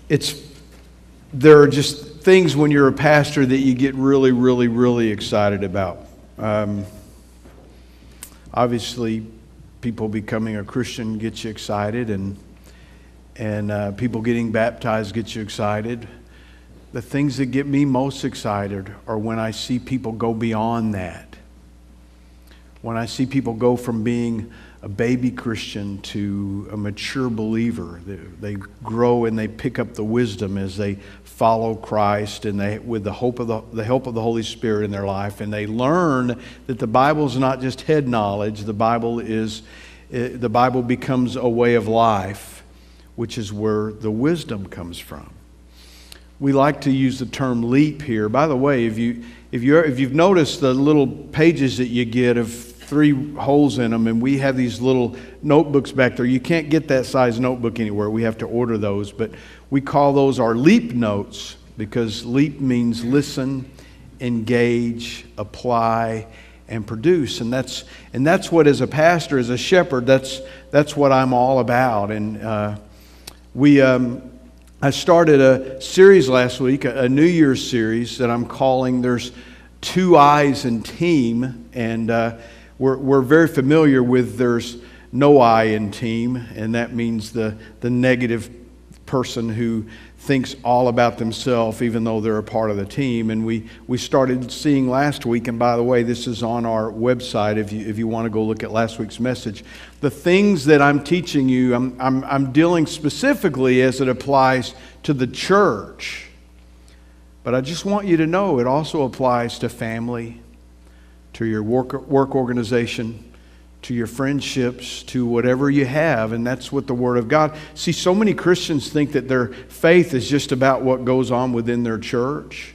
there are just things when you're a pastor that you get really, really, really excited about. Obviously, people becoming a Christian gets you excited, and people getting baptized gets you excited. The things that get me most excited are when I see people go beyond that. When I see people go from being a baby Christian to a mature believer. They grow and they pick up the wisdom as they follow Christ, and they, with the help of the Holy Spirit in their life, and they learn that the Bible is not just head knowledge. The Bible becomes a way of life, which is where the wisdom comes from. We like to use the term leap here. By the way, if you've noticed the little pages that you get of 3 holes in them, and we have these little notebooks back there. You can't get that size notebook anywhere. We have to order those, but we call those our leap notes, because leap means listen, engage, apply, and produce. And that's what, as a pastor, as a shepherd, that's what I'm all about. And I started a series last week, a New Year's series that I'm calling "There's 2 Eyes in Team," and we're very familiar with "there's no I in team," and that means the negative person who thinks all about themselves even though they're a part of the team. And we started seeing last week, and by the way, this is on our website if you want to go look at last week's message. The things that I'm teaching you, I'm dealing specifically as it applies to the church. But I just want you to know it also applies to family, to your work organization, to your friendships, to whatever you have, and that's what the Word of God. See, so many Christians think that their faith is just about what goes on within their church.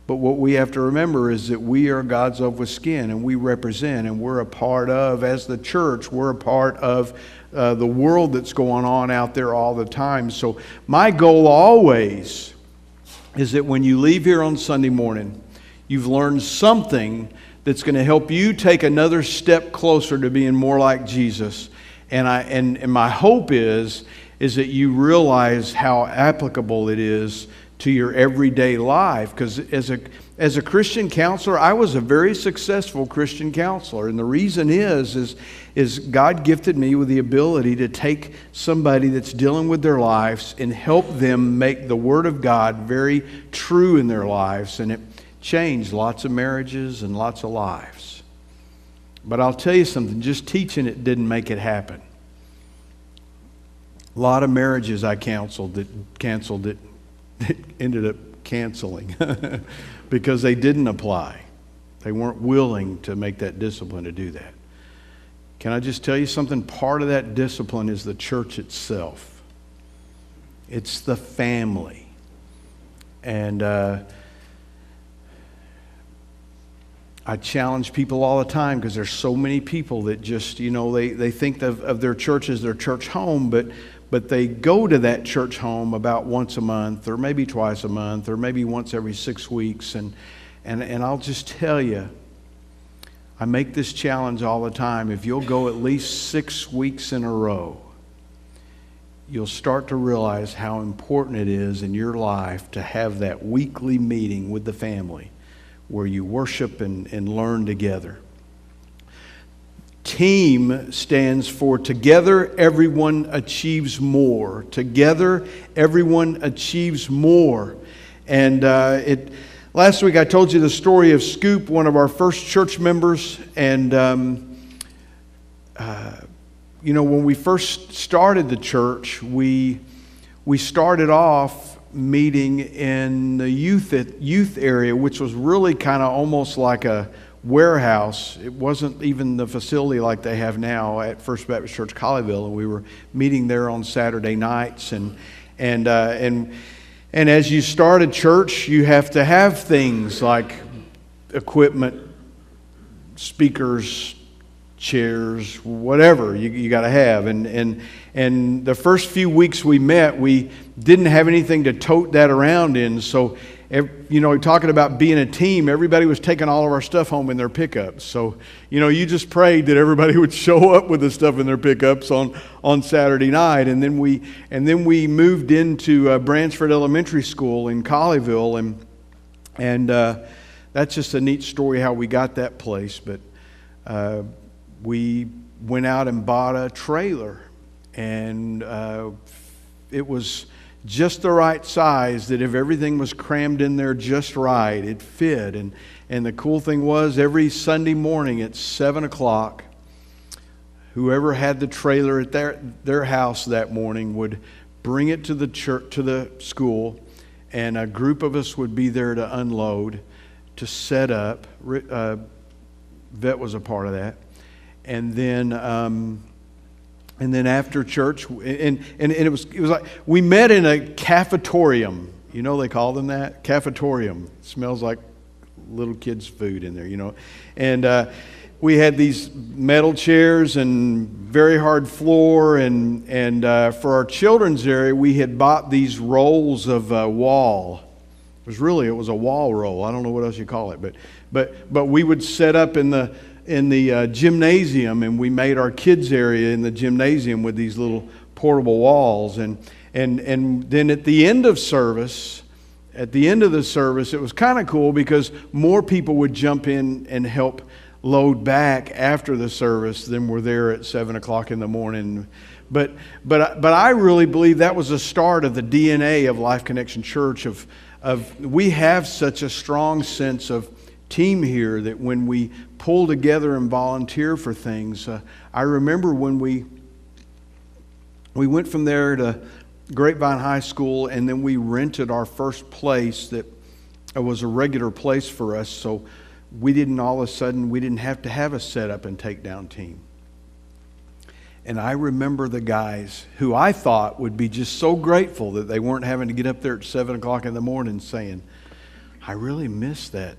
But what we have to remember is that we are God's of with skin, and we represent, and we're a part of, as the church, we're a part of the world that's going on out there all the time. So my goal always is that when you leave here on Sunday morning, you've learned something that's going to help you take another step closer to being more like Jesus. And my hope is that you realize how applicable it is to your everyday life. Because as a Christian counselor, I was a very successful Christian counselor. And the reason is God gifted me with the ability to take somebody that's dealing with their lives and help them make the Word of God very true in their lives. And it changed lots of marriages and lots of lives. But I'll tell you something, just teaching it didn't make it happen. A lot of marriages I canceled that ended up canceling because they didn't apply. They weren't willing to make that discipline to do that. Can I just tell you something? Part of that discipline is the church itself. It's the family. And I challenge people all the time, because there's so many people that just, they think of their church as their church home, but they go to that church home about once a month, or maybe twice a month, or maybe once every 6 weeks. And I'll just tell you, I make this challenge all the time. If you'll go at least 6 weeks in a row, you'll start to realize how important it is in your life to have that weekly meeting with the family where you worship and learn together. Team stands for together everyone achieves more. Together everyone achieves more. And last week I told you the story of Scoop, one of our first church members. And when we first started the church, we started off meeting in the youth area, which was really kind of almost like a warehouse. It wasn't even the facility like they have now at First Baptist Church Colleyville, and we were meeting there on Saturday nights. And as you start a church, you have to have things like equipment, speakers, chairs, whatever you got to have. And the first few weeks we met, we didn't have anything to tote that around in. So talking about being a team, everybody was taking all of our stuff home in their pickups. So, you just prayed that everybody would show up with the stuff in their pickups on Saturday night. And then we moved into Bransford Elementary School in Colleyville, and that's just a neat story how we got that place. But we went out and bought a trailer, and it was just the right size, that if everything was crammed in there just right, it fit. And the cool thing was, every Sunday morning at 7 o'clock, whoever had the trailer at their house that morning would bring it to the church, to the school, and a group of us would be there to unload, to set up. Vet was a part of that. And then after church, and it was like we met in a cafetorium. They call them that? Cafetorium. It smells like little kids' food in there, And we had these metal chairs and very hard floor. And for our children's area, we had bought these rolls of wall. It was a wall roll. I don't know what else you call it. But we would set up in the gymnasium, and we made our kids area in the gymnasium with these little portable walls. And then at the end of the service, it was kind of cool because more people would jump in and help load back after the service than were there at 7 o'clock in the morning. But I really believe that was the start of the DNA of Life Connection Church. Of we have such a strong sense of team here that when we pull together and volunteer for things, I remember when we went from there to Grapevine High School, and then we rented our first place that was a regular place for us, so we didn't have to have a set up and take down team. And I remember the guys who I thought would be just so grateful that they weren't having to get up there at 7 o'clock in the morning saying, I really miss that.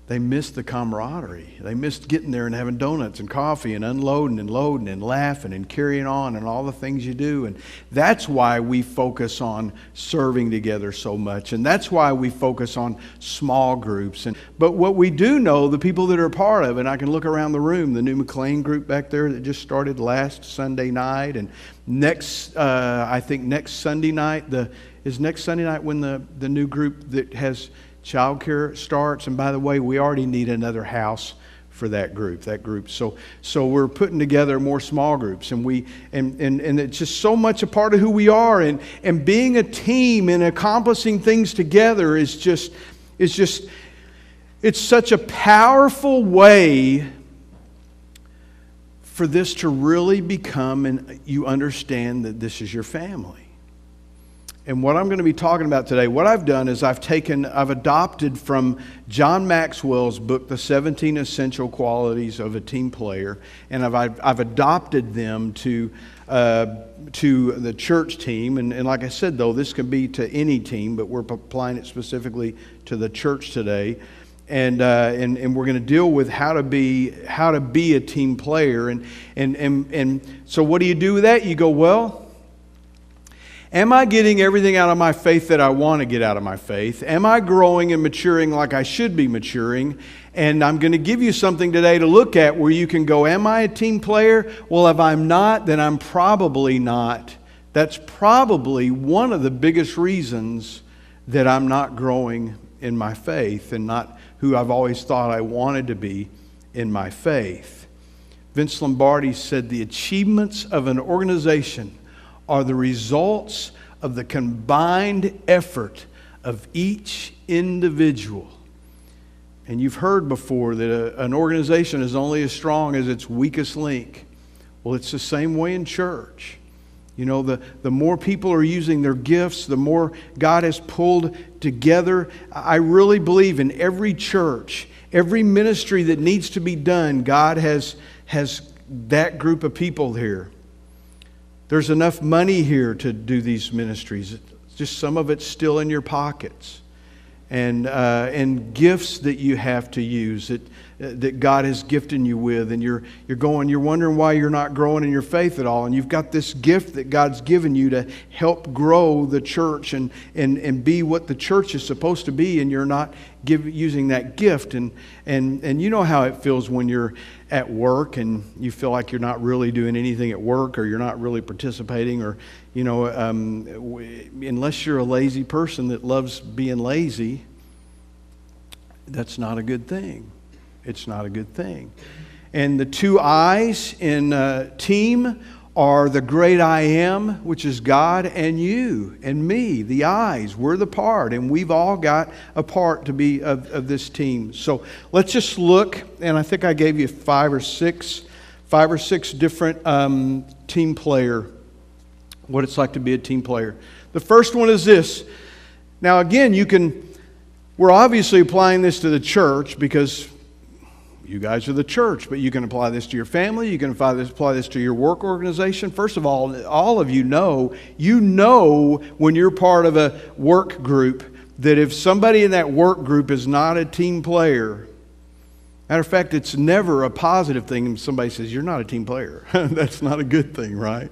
They missed the camaraderie. They missed getting there and having donuts and coffee and unloading and loading and laughing and carrying on and all the things you do. And that's why we focus on serving together so much. And that's why we focus on small groups. But what we do know, the people that are a part of it, and I can look around the room, the new McLean group back there that just started last Sunday night. And I think next Sunday night, is next Sunday night when the new group that has child care starts. And by the way, we already need another house for that group. So we're putting together more small groups, and it's just so much a part of who we are, and being a team and accomplishing things together is it's such a powerful way for this to really become, and you understand that this is your family. And what I'm going to be talking about today, what I've done is I've adopted from John Maxwell's book, The 17 Essential Qualities of a Team Player, and I've adopted them to the church team. And like I said, though, this can be to any team, but we're applying it specifically to the church today. And we're going to deal with how to be a team player. And so what do you do with that? You go, well, am I getting everything out of my faith that I want to get out of my faith? Am I growing and maturing like I should be maturing? And I'm going to give you something today to look at where you can go, am I a team player? Well, if I'm not, then I'm probably not. That's probably one of the biggest reasons that I'm not growing in my faith and not who I've always thought I wanted to be in my faith. Vince Lombardi said, the achievements of an organization are the results of the combined effort of each individual. And you've heard before that an organization is only as strong as its weakest link. Well, it's the same way in church. The more people are using their gifts, the more God has pulled together. I really believe in every church, every ministry that needs to be done, God has that group of people here. There's enough money here to do these ministries. Just some of it's still in your pockets. And gifts that you have to use. that God has gifted you with, and you're wondering why you're not growing in your faith at all, and you've got this gift that God's given you to help grow the church and be what the church is supposed to be, and you're not using that gift, and you know how it feels when you're at work and you feel like you're not really doing anything at work, or you're not really participating, or unless you're a lazy person that loves being lazy, that's not a good thing. It's not a good thing. And the two I's in team are the great I am, which is God, and you and me, the I's. We're the part, and we've all got a part to be of this team. So let's just look, and I think I gave you five or six different team player, what it's like to be a team player. The first one is this. Now again, we're obviously applying this to the church because you guys are the church, but you can apply this to your family, you can apply this to your work organization. First of all of you know when you're part of a work group that if somebody in that work group is not a team player, matter of fact, it's never a positive thing when somebody says, you're not a team player. That's not a good thing, right?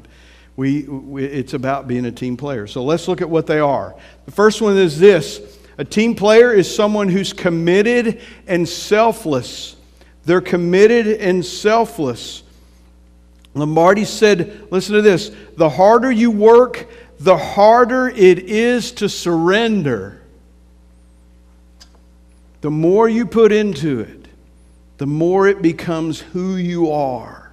It's about being a team player. So let's look at what they are. The first one is this. A team player is someone who's committed and selfless. They're committed and selfless. Lombardi said, listen to this, the harder you work, the harder it is to surrender. The more you put into it, the more it becomes who you are.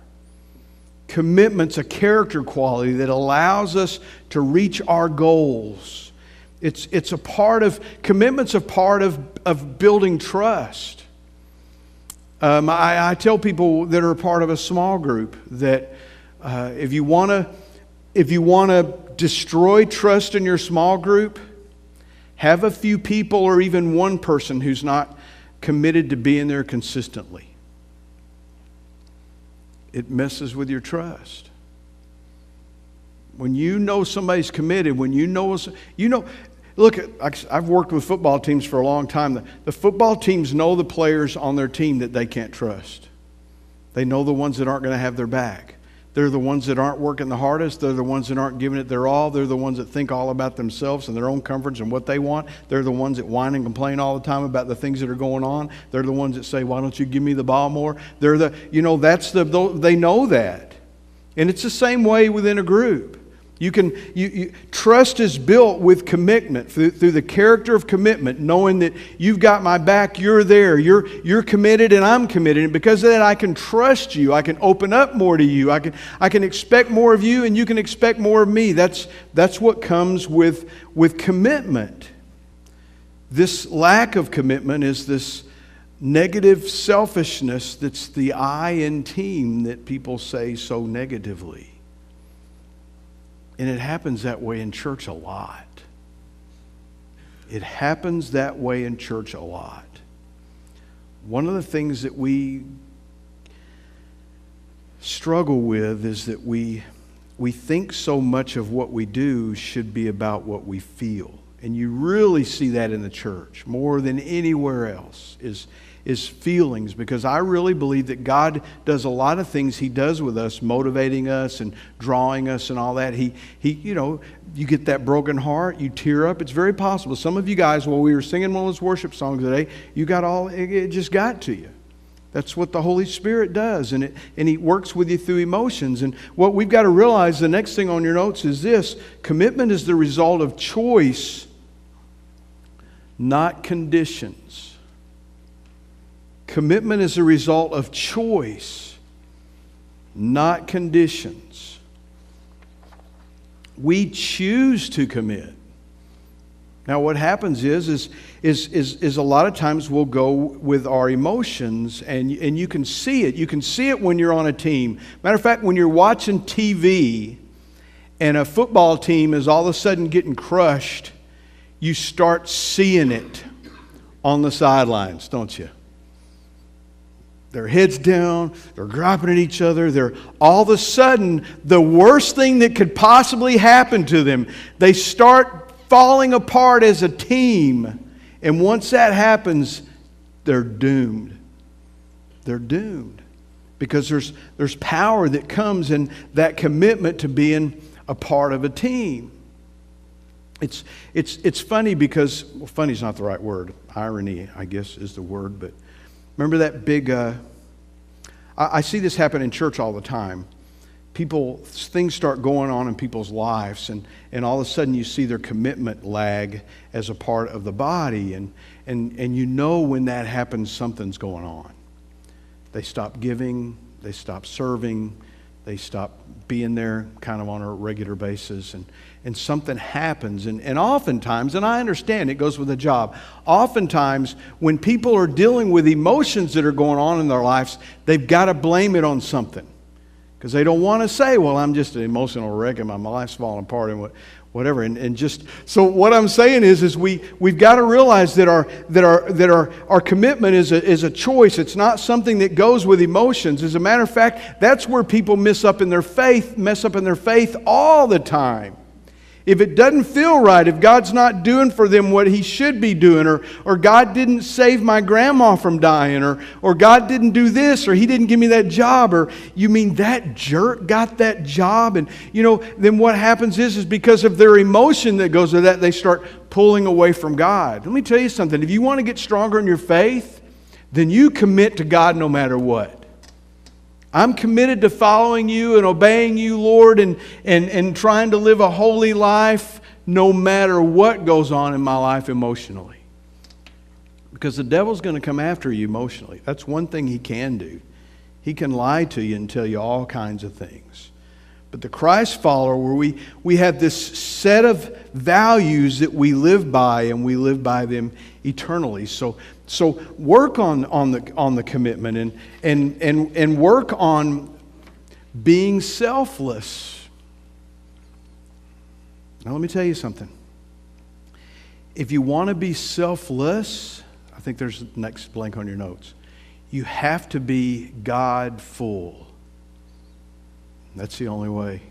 Commitment's a character quality that allows us to reach our goals. Commitment's a part of building trust. I tell people that are a part of a small group that if you want to destroy trust in your small group, have a few people or even one person who's not committed to being there consistently. It messes with your trust. When you know somebody's committed, look, I've worked with football teams for a long time. The football teams know the players on their team that they can't trust. They know the ones that aren't going to have their back. They're the ones that aren't working the hardest. They're the ones that aren't giving it their all. They're the ones that think all about themselves and their own comforts and what they want. They're the ones that whine and complain all the time about the things that are going on. They're the ones that say, why don't you give me the ball more? They know that. And it's the same way within a group. Trust is built with commitment, through the character of commitment, knowing that you've got my back, you're there, you're committed and I'm committed. And because of that, I can trust you. I can open up more to you. I can expect more of you and you can expect more of me. That's what comes with commitment. This lack of commitment is this negative selfishness that's the I in team that people say so negatively. And it happens that way in church a lot. It happens that way in church a lot. One of the things that we struggle with is that we think so much of what we do should be about what we feel. And you really see that in the church more than anywhere else is feelings, because I really believe that God does a lot of things He does with us, motivating us and drawing us and all that. He you get that broken heart, you tear up. It's very possible. Some of you guys, while we were singing one of those worship songs today, it just got to you. That's what the Holy Spirit does, and He works with you through emotions. And what we've got to realize, the next thing on your notes is this: commitment is the result of choice, not conditions. Commitment is a result of choice, not conditions. We choose to commit. Now, what happens is a lot of times we'll go with our emotions, and you can see it. You can see it when you're on a team. Matter of fact, when you're watching TV and a football team is all of a sudden getting crushed, you start seeing it on the sidelines, don't you? Their heads down, they're griping at each other. They're all of a sudden, the worst thing that could possibly happen to them, they start falling apart as a team. And once that happens, they're doomed. they're doomed. Because there's power that comes in that commitment to being a part of a team. It's funny because, well, funny is not the right word. Irony, I guess, is the word. But remember that big, I see this happen in church all the time. Things start going on in people's lives, and all of a sudden you see their commitment lag as a part of the body. And you know when that happens, something's going on. They stop giving, they stop serving, they stop being there kind of on a regular basis, and something happens. And oftentimes, and I understand it goes with a job, oftentimes when people are dealing with emotions that are going on in their lives, they've got to blame it on something. Because they don't want to say, well, I'm just an emotional wreck and my life's falling apart and whatever. And just so what I'm saying is we've got to realize that our commitment is a choice. It's not something that goes with emotions. As a matter of fact, that's where people mess up in their faith all the time. If it doesn't feel right, if God's not doing for them what He should be doing, or God didn't save my grandma from dying, or God didn't do this, or He didn't give me that job, or you mean that jerk got that job? And then what happens is because of their emotion that goes with that, they start pulling away from God. Let me tell you something. If you want to get stronger in your faith, then you commit to God no matter what. I'm committed to following you and obeying you, Lord, and trying to live a holy life no matter what goes on in my life emotionally. Because the devil's going to come after you emotionally. That's one thing he can do. He can lie to you and tell you all kinds of things. But the Christ follower, where we have this set of values that we live by, and we live by them eternally. So work on the commitment and work on being selfless. Now let me tell you something. If you want to be selfless, I think there's the next blank on your notes. You have to be God-full. That's the only way.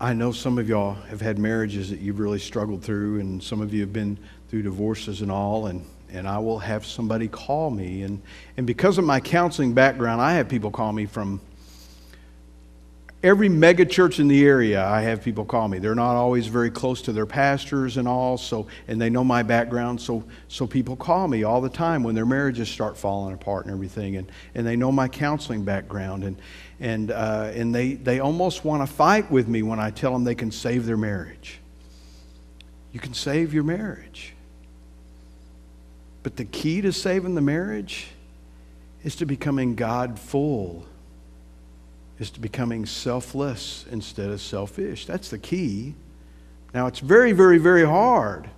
I know some of y'all have had marriages that you've really struggled through, and some of you have been through divorces and all, and I will have somebody call me. And because of my counseling background, I have people call me from every mega church in the area. I have people call me. They're not always very close to their pastors and all, and they know my background, so people call me all the time when their marriages start falling apart and everything, and they know my counseling background, and they almost want to fight with me when I tell them they can save their marriage. You can save your marriage. But the key to saving the marriage is to becoming God-full. Is to becoming selfless instead of selfish. That's the key. Now, it's very, very, very hard.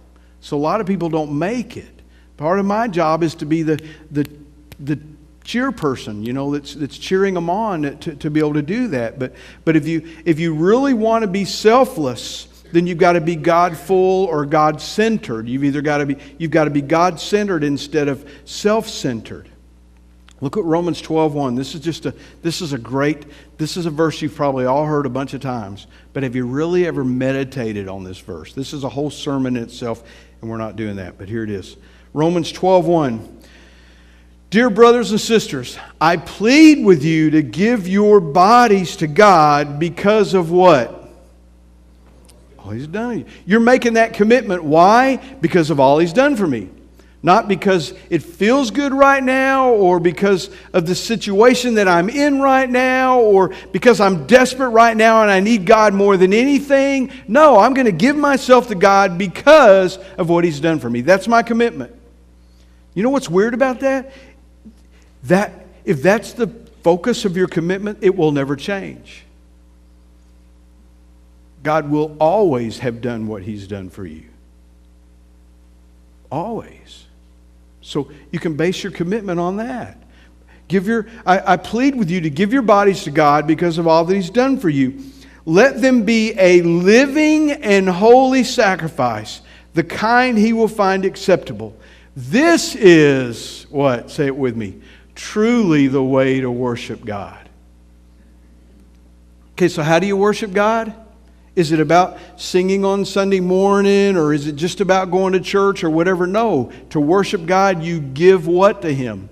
So a lot of people don't make it. Part of my job is to be the cheer person, that's cheering them on to be able to do that. But if you really want to be selfless, then you've got to be God-full or God-centered. You've got to be God-centered instead of self-centered. Look at Romans 12:1. This is a verse you've probably all heard a bunch of times. But have you really ever meditated on this verse? This is a whole sermon in itself, and we're not doing that. But here it is. Romans 12:1. Dear brothers and sisters, I plead with you to give your bodies to God because of what? All He's done. You're making that commitment. Why? Because of all He's done for me. Not because it feels good right now, or because of the situation that I'm in right now, or because I'm desperate right now and I need God more than anything. No, I'm going to give myself to God because of what He's done for me. That's my commitment. You know what's weird about that? That if that's the focus of your commitment, it will never change. God will always have done what He's done for you. Always. So you can base your commitment on that. I plead with you to give your bodies to God because of all that He's done for you. Let them be a living and holy sacrifice, the kind He will find acceptable. This is what? Say it with me. Truly the way to worship God. Okay, so how do you worship God? Is it about singing on Sunday morning, or is it just about going to church or whatever? No. To worship God, you give what to Him?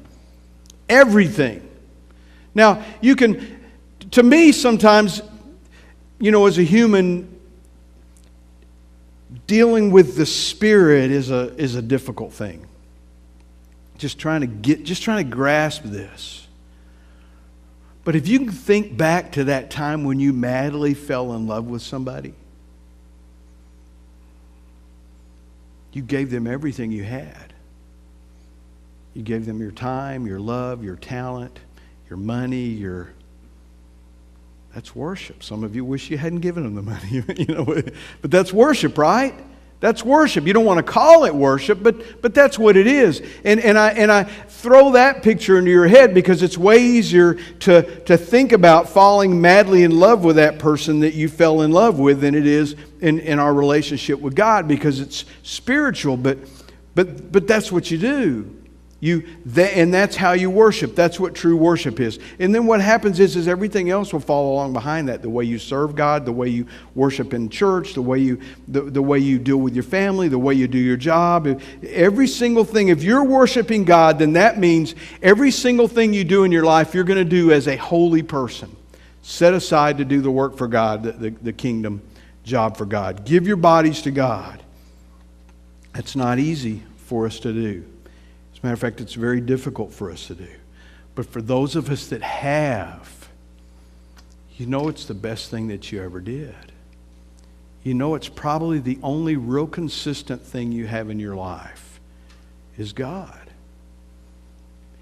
Everything. Now, to me sometimes, as a human, dealing with the Spirit is a difficult thing. Just trying to grasp this. But if you can think back to that time when you madly fell in love with somebody, you gave them everything you had. You gave them your time, your love, your talent, your money, that's worship. Some of you wish you hadn't given them the money, but that's worship, right? That's worship. You don't want to call it worship, but that's what it is. And I throw that picture into your head because it's way easier to think about falling madly in love with that person that you fell in love with than it is in our relationship with God, because it's spiritual. But that's what you do. And that's how you worship. That's what true worship is. And then what happens is everything else will follow along behind that. The way you serve God, the way you worship in church, the way you deal with your family, the way you do your job. Every single thing. If you're worshiping God, then that means every single thing you do in your life, you're going to do as a holy person. Set aside to do the work for God, the kingdom job for God. Give your bodies to God. That's not easy for us to do. As a matter of fact, it's very difficult for us to do. But for those of us that have, it's the best thing that you ever did. It's probably the only real consistent thing you have in your life is God.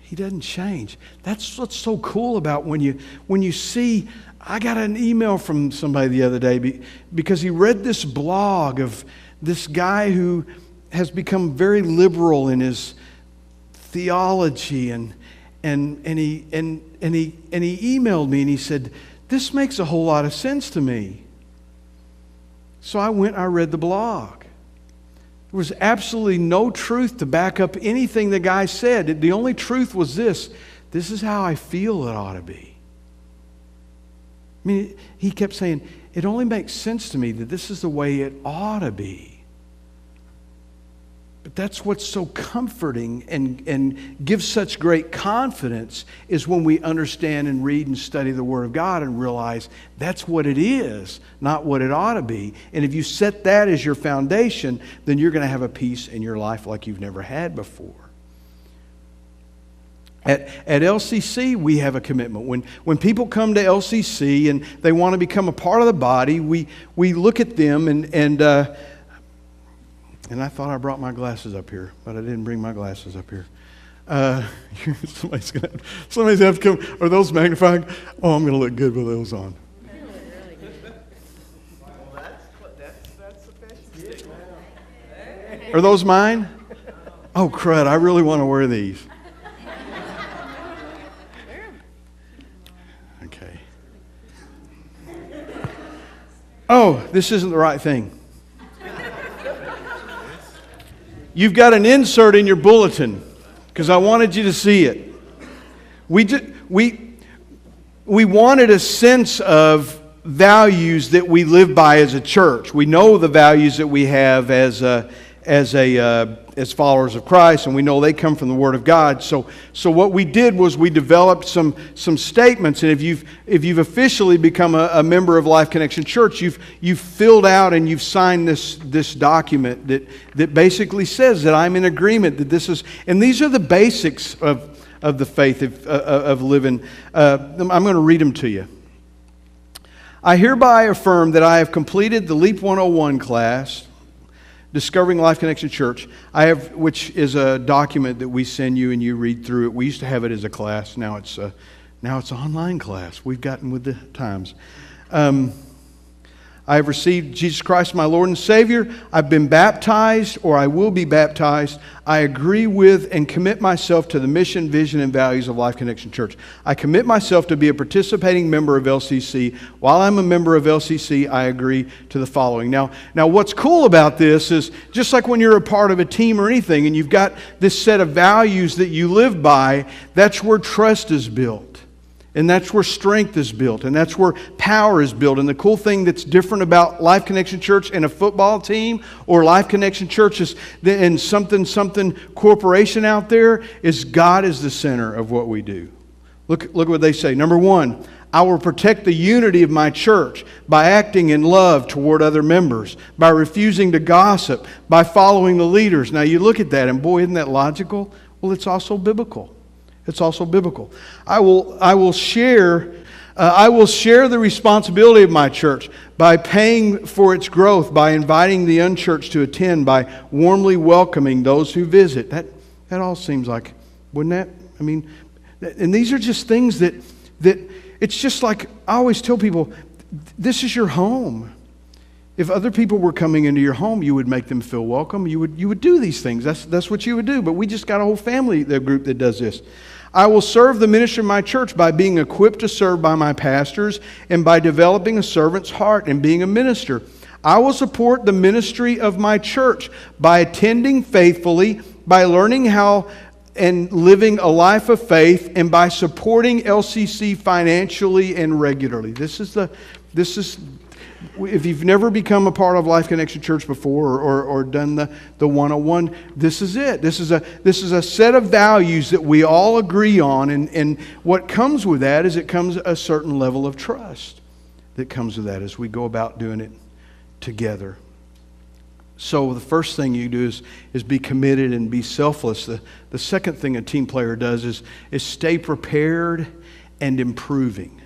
He doesn't change. That's what's so cool about when you see. I got an email from somebody the other day because he read this blog of this guy who has become very liberal in his theology, and he emailed me and he said, "This makes a whole lot of sense to me." So I went and I read the blog. There was absolutely no truth to back up anything the guy said. The only truth was this is how I feel it ought to be. I mean, he kept saying, it only makes sense to me that this is the way it ought to be. But that's what's so comforting and gives such great confidence, is when we understand and read and study the Word of God and realize that's what it is, not what it ought to be. And if you set that as your foundation, then you're going to have a peace in your life like you've never had before. At LCC, we have a commitment. When people come to LCC and they want to become a part of the body, we look at them and I thought I brought my glasses up here, but I didn't bring my glasses up here. Somebody's going to have to come. Are those magnifying? Oh, I'm going to look good with those on. Are those mine? Oh, crud, I really want to wear these. Okay. Oh, this isn't the right thing. You've got an insert in your bulletin because I wanted you to see it. We wanted a sense of values that we live by as a church. We know the values that we have as followers of Christ, and we know they come from the Word of God. So what we did was we developed some statements, and if you've officially become a member of Life Connection Church, you've filled out and you've signed this document that basically says that I'm in agreement that this is, and these are the basics of the faith of living. I'm going to read them to you. I hereby affirm that I have completed the Leap 101 class, Discovering Life Connection Church, which is a document that we send you and you read through it. We used to have it as a class. Now it's an online class. We've gotten with the times. I have received Jesus Christ, my Lord and Savior. I've been baptized, or I will be baptized. I agree with and commit myself to the mission, vision, and values of Life Connection Church. I commit myself to be a participating member of LCC. While I'm a member of LCC, I agree to the following. Now, what's cool about this is, just like when you're a part of a team or anything, and you've got this set of values that you live by, that's where trust is built. And that's where strength is built, and that's where power is built. And the cool thing that's different about Life Connection Church and a football team or Life Connection Church and something corporation out there is God is the center of what we do. Look what they say. Number 1, I will protect the unity of my church by acting in love toward other members, by refusing to gossip, by following the leaders. Now you look at that, and boy, isn't that logical? Well, it's also biblical. It's also biblical. I will share the responsibility of my church by paying for its growth, by inviting the unchurched to attend, by warmly welcoming those who visit. That all seems like, wouldn't that? I mean, and these are just things that it's just like I always tell people, this is your home. If other people were coming into your home, you would make them feel welcome. You would do these things. That's what you would do. But we just got a whole family, the group that does this. I will serve the ministry of my church by being equipped to serve by my pastors and by developing a servant's heart and being a minister. I will support the ministry of my church by attending faithfully, by learning how and living a life of faith, and by supporting LCC financially and regularly. This is if you've never become a part of Life Connection Church before or done the 101, this is it. This is a set of values that we all agree on, and what comes with that is it comes a certain level of trust that comes with that as we go about doing it together. So the first thing you do is be committed and be selfless. The second thing a team player does is stay prepared and improving.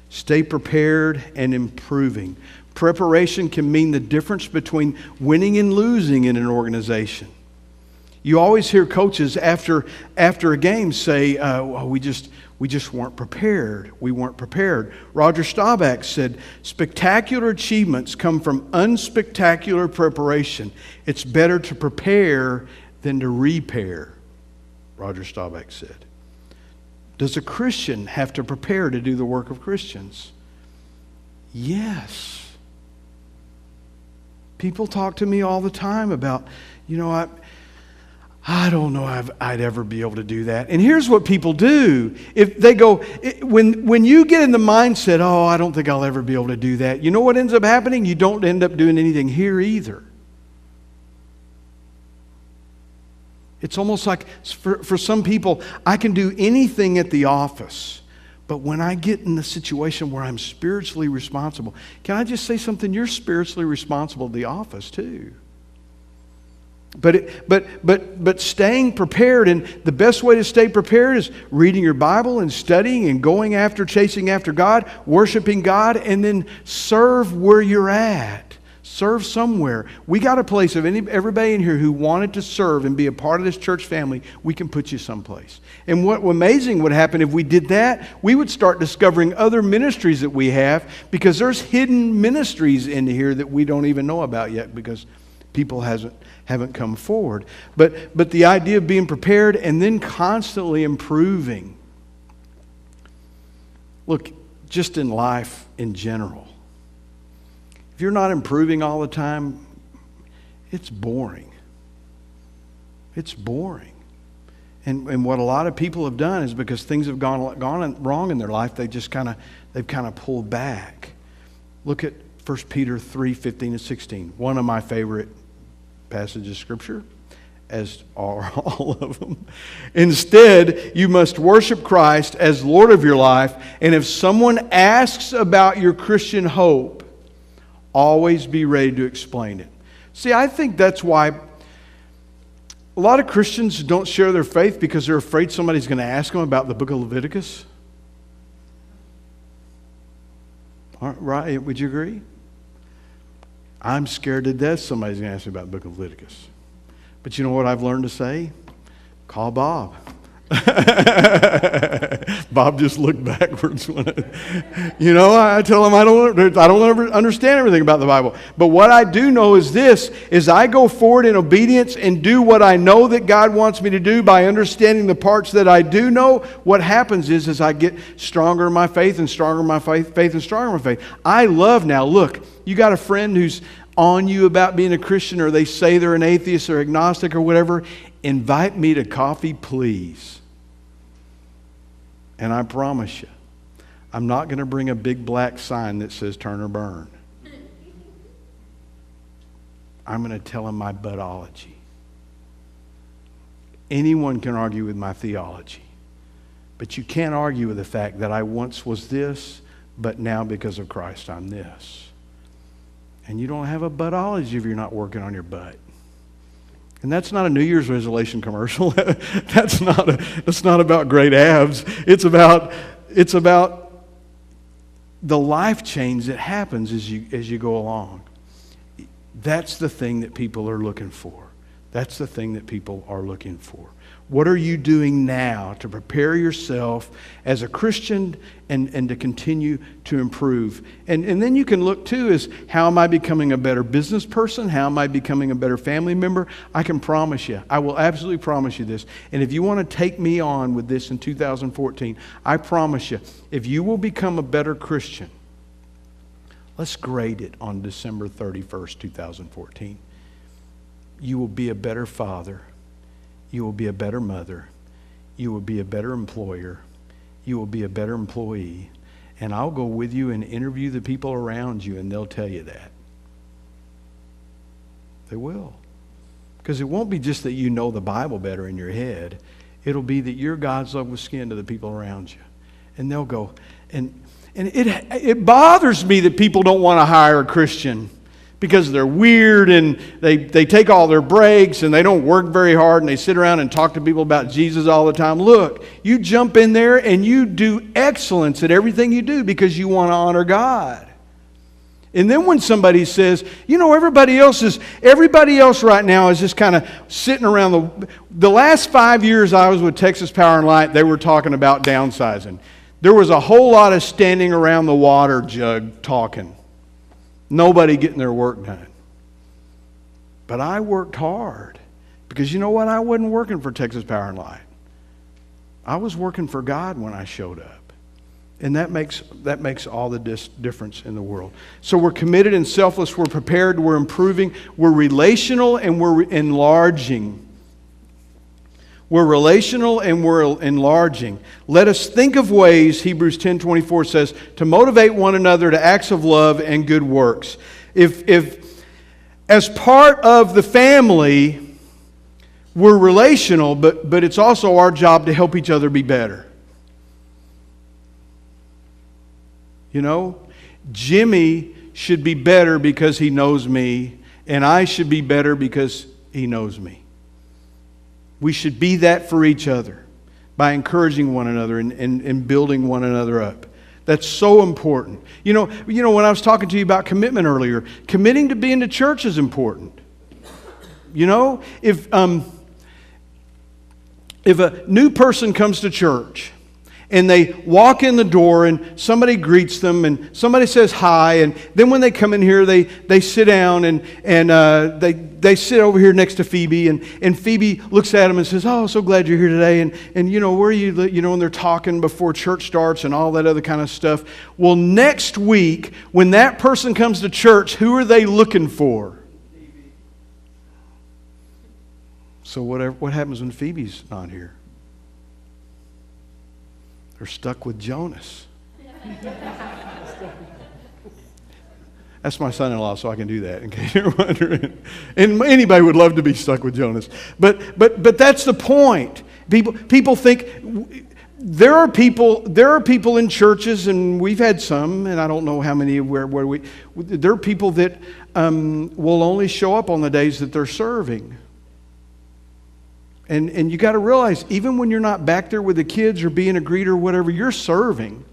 Stay prepared and improving. Preparation can mean the difference between winning and losing in an organization. You always hear coaches after a game say, well, we just weren't prepared. We weren't prepared. Roger Staubach said, spectacular achievements come from unspectacular preparation. It's better to prepare than to repair, Roger Staubach said. Does a Christian have to prepare to do the work of Christians? Yes. People talk to me all the time about, I don't know if I'd ever be able to do that. And here's what people do. If they go, when you get in the mindset, oh, I don't think I'll ever be able to do that, you know what ends up happening? You don't end up doing anything here either. It's almost like for some people, I can do anything at the office, but when I get in the situation where I'm spiritually responsible, can I just say something? You're spiritually responsible at the office too. But staying prepared, and the best way to stay prepared is reading your Bible and studying and going after, chasing after God, worshiping God, and then serve where you're at. Serve somewhere. We got a place of everybody in here who wanted to serve and be a part of this church family. We can put you someplace. And what amazing would happen if we did that, we would start discovering other ministries that we have, because there's hidden ministries in here that we don't even know about yet because people haven't come forward. But the idea of being prepared and then constantly improving. Look, just in life in general, if you're not improving all the time, it's boring. It's boring. And what a lot of people have done is because things have gone wrong in their life, they've kind of pulled back. Look at 1 Peter 3:15 and 16. One of my favorite passages of Scripture, as are all of them. Instead, you must worship Christ as Lord of your life, and if someone asks about your Christian hope, always be ready to explain it. See, I think that's why a lot of Christians don't share their faith, because they're afraid somebody's going to ask them about the book of Leviticus. Right? Would you agree? I'm scared to death somebody's going to ask me about the book of Leviticus. But you know what I've learned to say? Call Bob. Bob just looked backwards when I tell him I don't ever understand everything about the Bible. But what I do know is this, is I go forward in obedience and do what I know that God wants me to do by understanding the parts that I do know. What happens is I get stronger in my faith and stronger in my faith and stronger in my faith. I love now, look, you got a friend who's on you about being a Christian, or they say they're an atheist or agnostic or whatever, invite me to coffee, please. And I promise you, I'm not going to bring a big black sign that says turn or burn. I'm going to tell them my buttology. Anyone can argue with my theology. But you can't argue with the fact that I once was this, but now because of Christ I'm this. And you don't have a buttology if you're not working on your butt. And that's not a New Year's resolution commercial. That's not about great abs. It's about the life change that happens as you go along. That's the thing that people are looking for. That's the thing that people are looking for. What are you doing now to prepare yourself as a Christian and to continue to improve? And then you can look too as, how am I becoming a better business person? How am I becoming a better family member? I can promise you, I will absolutely promise you this. And if you want to take me on with this in 2014, I promise you, if you will become a better Christian, let's grade it on December 31st, 2014. You will be a better father. You will be a better mother. You will be a better employer. You will be a better employee. And I'll go with you and interview the people around you, and they'll tell you that. They will. Because it won't be just that you know the Bible better in your head. It'll be that you're God's love with skin to the people around you. And they'll go, and it bothers me that people don't want to hire a Christian because they're weird and they take all their breaks and they don't work very hard and they sit around and talk to people about Jesus all the time. Look, you jump in there and you do excellence at everything you do because you want to honor God. And then when somebody says, you know, everybody else right now is just kind of sitting around the last 5 years I was with Texas Power and Light, they were talking about downsizing. There was a whole lot of standing around the water jug talking. Nobody getting their work done. But I worked hard. Because you know what? I wasn't working for Texas Power and Light. I was working for God when I showed up. And that makes all the difference in the world. So we're committed and selfless. We're prepared. We're improving. We're relational and we're enlarging. We're relational and we're enlarging. Let us think of ways, Hebrews 10:24 says, to motivate one another to acts of love and good works. If as part of the family, we're relational, but it's also our job to help each other be better. You know, Jimmy should be better because he knows me, and I should be better because he knows me. We should be that for each other by encouraging one another and building one another up. That's so important. You know, when I was talking to you about commitment earlier, committing to being to church is important. You know, if a new person comes to church and they walk in the door and somebody greets them and somebody says hi, and then when they come in here they sit down and they sit over here next to Phoebe, and Phoebe looks at them and says, "Oh, so glad you're here today," and you know, where are you, you know, and they're talking before church starts and all that other kind of stuff. Well, next week when that person comes to church, who are they looking for? So what happens when Phoebe's not here? They're stuck with Jonas. That's my son-in-law, so I can do that, in case you're wondering. And anybody would love to be stuck with Jonas. But that's the point. People think there are people in churches, and we've had some, and I don't know how many there are people that will only show up on the days that they're serving. And you got to realize, even when you're not back there with the kids or being a greeter or whatever, you're serving.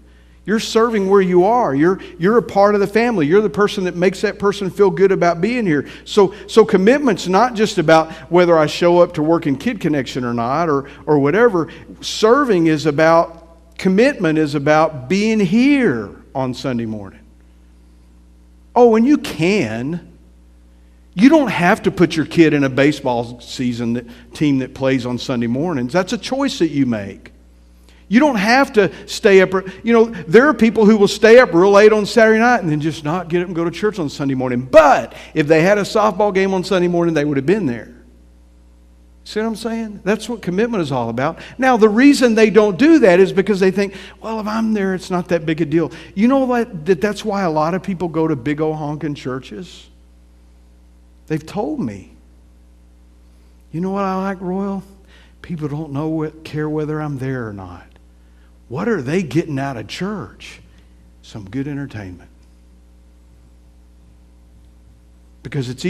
You're serving where you are. You're a part of the family. You're the person that makes that person feel good about being here. So commitment's not just about whether I show up to work in Kid Connection or not or whatever. Serving is about, commitment is about being here on Sunday morning. Oh, and you can. You don't have to put your kid in a baseball team that plays on Sunday mornings. That's a choice that you make. You don't have to stay up. You know, there are people who will stay up real late on Saturday night and then just not get up and go to church on Sunday morning. But if they had a softball game on Sunday morning, they would have been there. See what I'm saying? That's what commitment is all about. Now, the reason they don't do that is because they think, well, if I'm there, it's not that big a deal. You know what? That's why a lot of people go to big old honking churches. They've told me. You know what I like, Royal? People don't care whether I'm there or not. What are they getting out of church? Some good entertainment. Because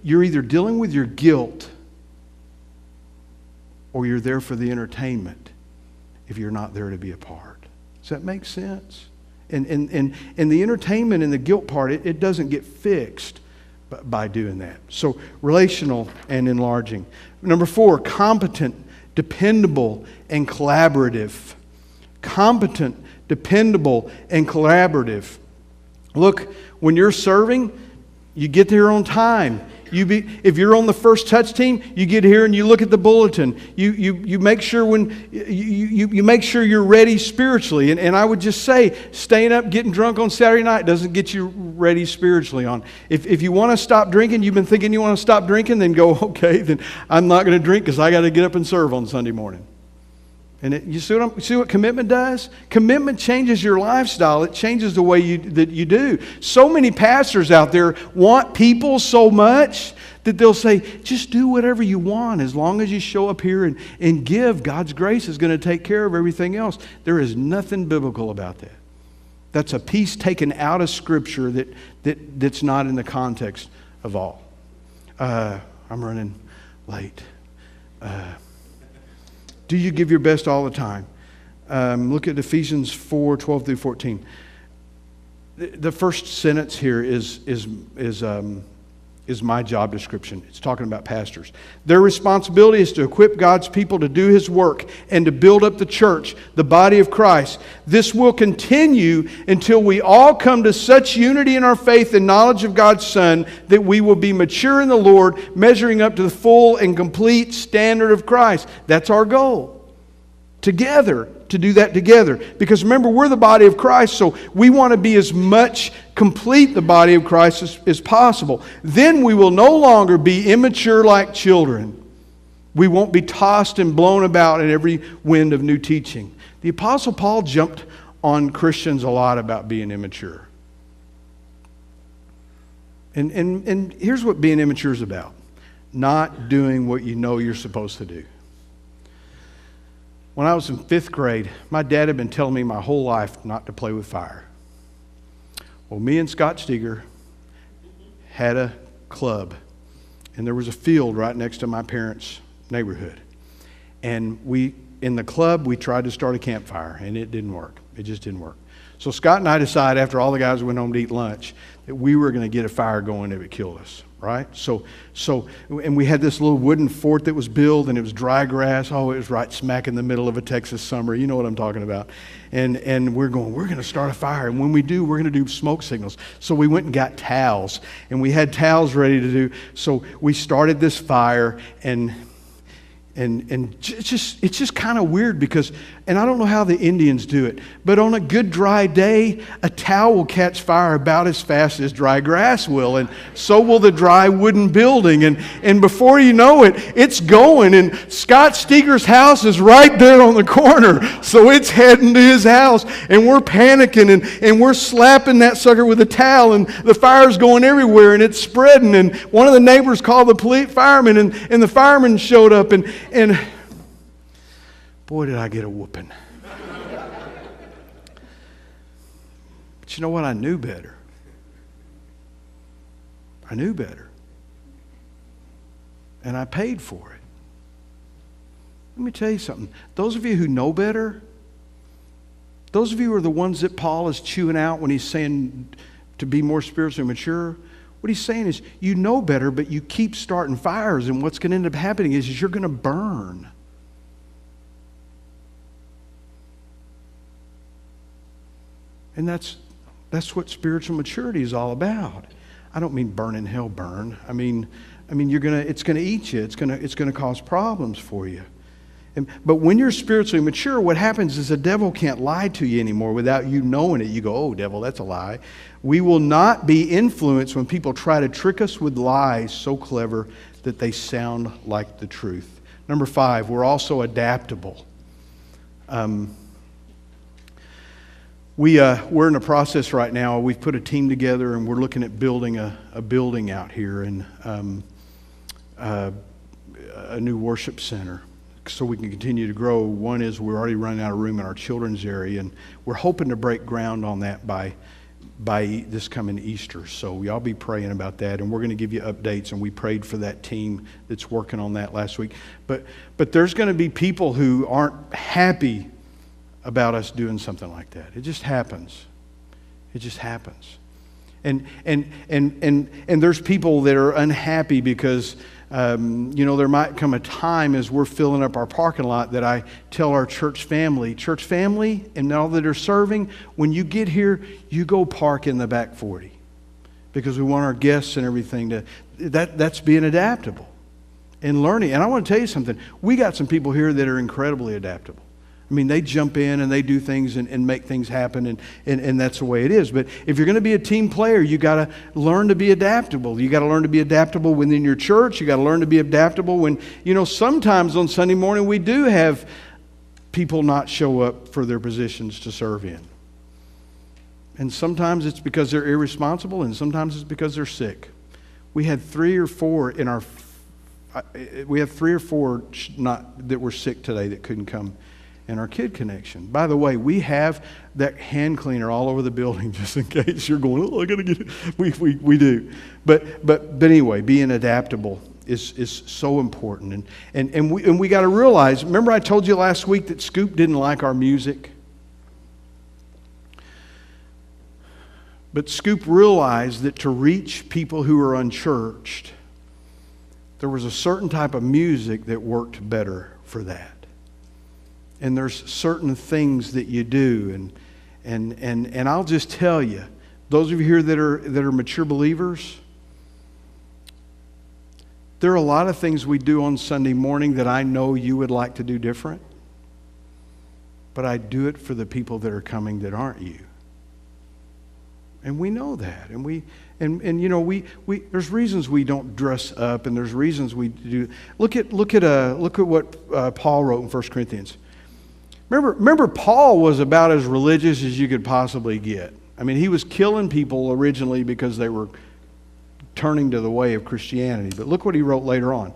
you're either dealing with your guilt or you're there for the entertainment if you're not there to be a part. Does that make sense? And the entertainment and the guilt part, it doesn't get fixed by doing that. So relational and enlarging. Number 4, competent, dependable, and collaborative. Competent, dependable, and collaborative. Look, when you're serving, you get there on time. If you're on the first touch team, you get here and you look at the bulletin. You make sure you make sure you're ready spiritually. And I would just say, staying up, getting drunk on Saturday night doesn't get you ready spiritually. If you want to stop drinking, you've been thinking you want to stop drinking, then go, okay, then I'm not going to drink because I got to get up and serve on Sunday morning. And you see what commitment does? Commitment changes your lifestyle. It changes the way that you do. So many pastors out there want people so much that they'll say, just do whatever you want as long as you show up here and give. God's grace is going to take care of everything else. There is nothing biblical about that. That's a piece taken out of Scripture that's not in the context of all. I'm running late. Do you give your best all the time? Look at Ephesians 4:12 through 14. The first sentence here is my job description. It's talking about pastors. Their responsibility is to equip God's people to do His work and to build up the church, the body of Christ. This will continue until we all come to such unity in our faith and knowledge of God's Son that we will be mature in the Lord, measuring up to the full and complete standard of Christ. That's our goal. Together, to do that together. Because remember, we're the body of Christ, so we want to be as much complete the body of Christ as possible. Then we will no longer be immature like children. We won't be tossed and blown about in every wind of new teaching. The Apostle Paul jumped on Christians a lot about being immature. And here's what being immature is about. Not doing what you know you're supposed to do. When I was in 5th grade, my dad had been telling me my whole life not to play with fire. Well, me and Scott Steger had a club, and there was a field right next to my parents' neighborhood. And in the club, we tried to start a campfire, and it didn't work. It just didn't work. So Scott and I decided, after all the guys went home to eat lunch, that we were going to get a fire going that would kill us. Right? And we had this little wooden fort that was built, and it was dry grass. Oh, it was right smack in the middle of a Texas summer. You know what I'm talking about. And we're going to start a fire. And when we do, we're going to do smoke signals. So we went and got towels, and we had towels ready to do. So we started this fire, and it's just kind of weird because, and I don't know how the Indians do it, but on a good dry day, a towel will catch fire about as fast as dry grass will, and so will the dry wooden building. And before you know it, it's going, and Scott Steger's house is right there on the corner, so it's heading to his house, and we're panicking, and we're slapping that sucker with a towel, and the fire's going everywhere, and it's spreading, and one of the neighbors called the firemen, and the firemen showed up, and boy, did I get a whooping. But you know what? I knew better. I knew better. And I paid for it. Let me tell you something. Those of you who know better, those of you are the ones that Paul is chewing out when he's saying to be more spiritually mature. What he's saying is, you know better, but you keep starting fires, and what's going to end up happening is you're going to burn. And that's what spiritual maturity is all about. I don't mean burn in hell, burn. I mean it's going to eat you. It's going to cause problems for you. But when you're spiritually mature, what happens is the devil can't lie to you anymore without you knowing it. You go, oh, devil, that's a lie. We will not be influenced when people try to trick us with lies so clever that they sound like the truth. Number 5, we're also adaptable. We're in a process right now. We've put a team together and we're looking at building a building out here and a new worship center so we can continue to grow. One is we're already running out of room in our children's area, and we're hoping to break ground on that by this coming Easter. So y'all be praying about that, and we're going to give you updates, and we prayed for that team that's working on that last week. But there's going to be people who aren't happy about us doing something like that. It just happens. It just happens. And there's people that are unhappy because there might come a time as we're filling up our parking lot that I tell our church family, and all that are serving, when you get here, you go park in the back 40. Because we want our guests and everything that's being adaptable and learning. And I want to tell you something. We got some people here that are incredibly adaptable. I mean, they jump in and they do things and make things happen, and that's the way it is. But if you're going to be a team player, you got to learn to be adaptable. You got to learn to be adaptable within your church. You got to learn to be adaptable when, sometimes on Sunday morning we do have people not show up for their positions to serve in. And sometimes it's because they're irresponsible, and sometimes it's because they're sick. We had 3 or 4 that were sick today that couldn't come in our kid connection. By the way, we have that hand cleaner all over the building just in case you're going, I gotta get it. We do. But anyway, being adaptable is so important. And we got to realize, remember I told you last week that Scoop didn't like our music? But Scoop realized that to reach people who are unchurched, there was a certain type of music that worked better for that. And there's certain things that you do, and I'll just tell you, those of you here that are mature believers, there are a lot of things we do on Sunday morning that I know you would like to do different, but I do it for the people that are coming that aren't you. And we know that, and there's reasons we don't dress up, and there's reasons we do. Look at what Paul wrote in 1 Corinthians. Remember, Paul was about as religious as you could possibly get. I mean, he was killing people originally because they were turning to the way of Christianity. But look what he wrote later on.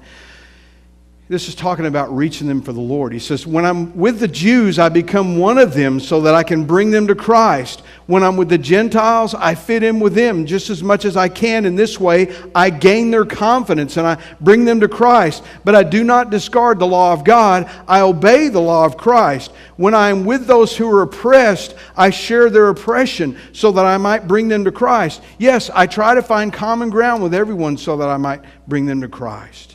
This is talking about reaching them for the Lord. He says, when I'm with the Jews, I become one of them so that I can bring them to Christ. When I'm with the Gentiles, I fit in with them just as much as I can. In this way, I gain their confidence and I bring them to Christ. But I do not discard the law of God. I obey the law of Christ. When I am with those who are oppressed, I share their oppression so that I might bring them to Christ. Yes, I try to find common ground with everyone so that I might bring them to Christ.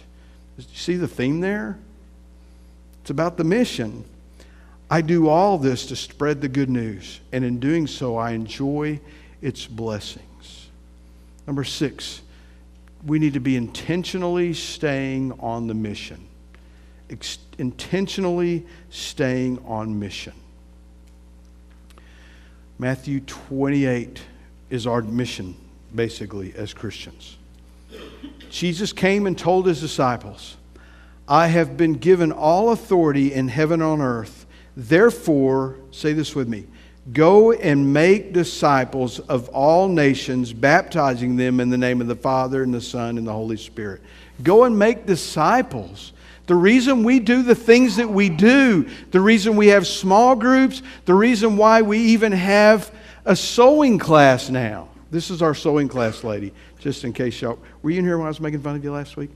You see the theme there? It's about the mission. I do all this to spread the good news, and in doing so, I enjoy its blessings. Number 6, we need to be intentionally staying on the mission. Intentionally staying on mission. Matthew 28 is our mission, basically, as Christians. Jesus came and told his disciples, I have been given all authority in heaven and on earth. Therefore, say this with me, go and make disciples of all nations, baptizing them in the name of the Father and the Son and the Holy Spirit. Go and make disciples. The reason we do the things that we do, the reason we have small groups, the reason why we even have a sewing class now. This is our sewing class lady, just in case y'all... Were you in here when I was making fun of you last week?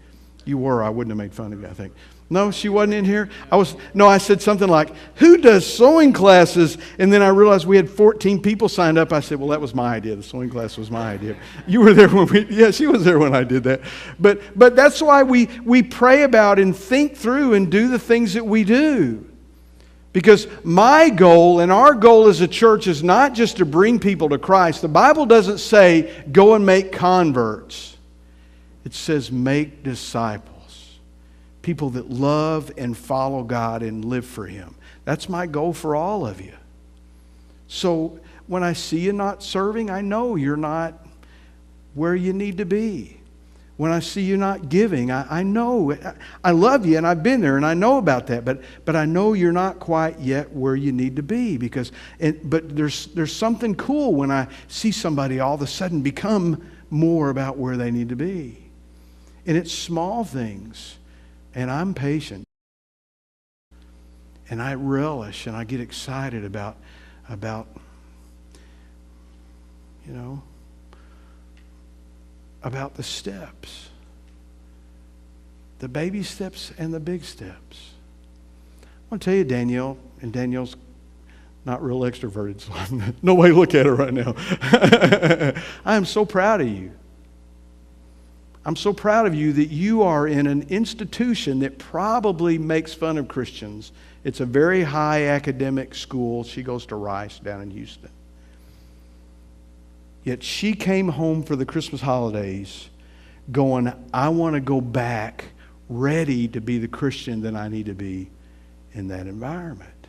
You were. I wouldn't have made fun of you, I think. No, she wasn't in here? I said something like, who does sewing classes? And then I realized we had 14 people signed up. I said, well, that was my idea. The sewing class was my idea. You were there when she was there when I did that. But that's why we pray about and think through and do the things that we do. Because my goal and our goal as a church is not just to bring people to Christ. The Bible doesn't say go and make converts. It says make disciples. People that love and follow God and live for Him. That's my goal for all of you. So when I see you not serving, I know you're not where you need to be. When I see you not giving, I know. I love you, and I've been there, and I know about that. But I know you're not quite yet where you need to be. But there's something cool when I see somebody all of a sudden become more about where they need to be. And it's small things. And I'm patient. And I relish, and I get excited about about the steps, the baby steps and the big steps. I want to tell you, Danielle, and Danielle's not real extroverted, so no way to look at her right now. I am so proud of you. I'm so proud of you that you are in an institution that probably makes fun of Christians. It's a very high academic school. She goes to Rice down in Houston. Yet she came home for the Christmas holidays going, I want to go back ready to be the Christian that I need to be in that environment.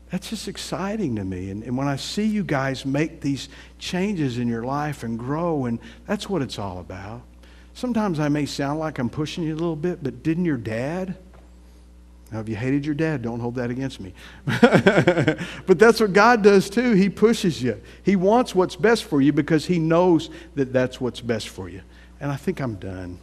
That's just exciting to me. And when I see you guys make these changes in your life and grow, and that's what it's all about. Sometimes I may sound like I'm pushing you a little bit, but didn't your dad? Now, if you hated your dad, don't hold that against me. But that's what God does too. He pushes you. He wants what's best for you because He knows that that's what's best for you. And I think I'm done.